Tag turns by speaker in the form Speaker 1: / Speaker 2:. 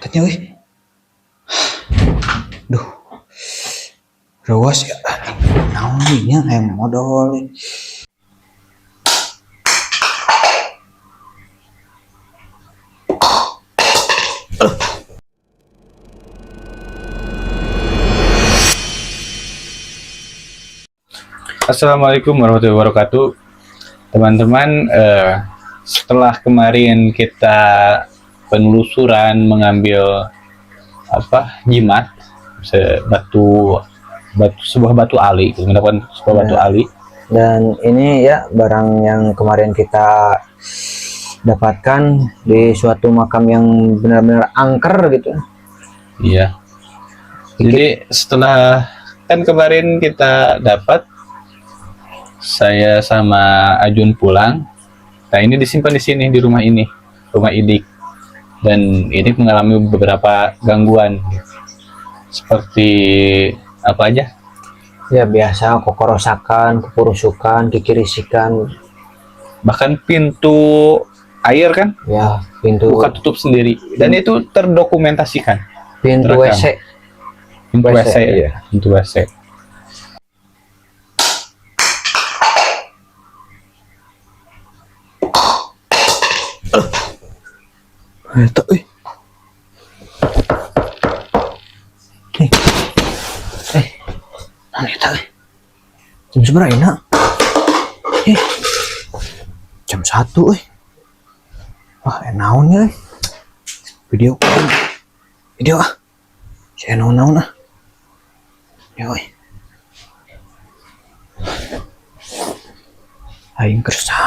Speaker 1: Katanya weh. Duh. Rawas ya. Naon nya yang modal.
Speaker 2: Assalamualaikum warahmatullahi wabarakatuh, teman-teman. Setelah kemarin kita penelusuran mengambil jimat sebuah batu ali, mendapatkan sebuah batu ali.
Speaker 1: Dan ini ya barang yang kemarin kita dapatkan di suatu makam yang benar-benar angker gitu.
Speaker 2: Iya. Jadi setelah kan kemarin kita dapat, saya sama Ajun pulang. Nah, ini disimpan di sini, di rumah ini, rumah Idik. Dan ini mengalami beberapa gangguan. Seperti apa aja?
Speaker 1: Ya biasa kokorosakan, kepurusukan, kikirisikan.
Speaker 2: Bahkan pintu air kan
Speaker 1: Ya pintu
Speaker 2: buka tutup sendiri. Dan itu terdokumentasikan.
Speaker 1: pintu
Speaker 2: terekam.
Speaker 1: WC.
Speaker 2: Pintu
Speaker 1: WC,
Speaker 2: WC, ya, pintu WC.
Speaker 1: Eta euy. Naon eta euy? Jam sabaraha ayeuna? Jam 1 euy. Wah, naon ya euy? Video ah. Saya naon ah. Ya euy. Aing kersa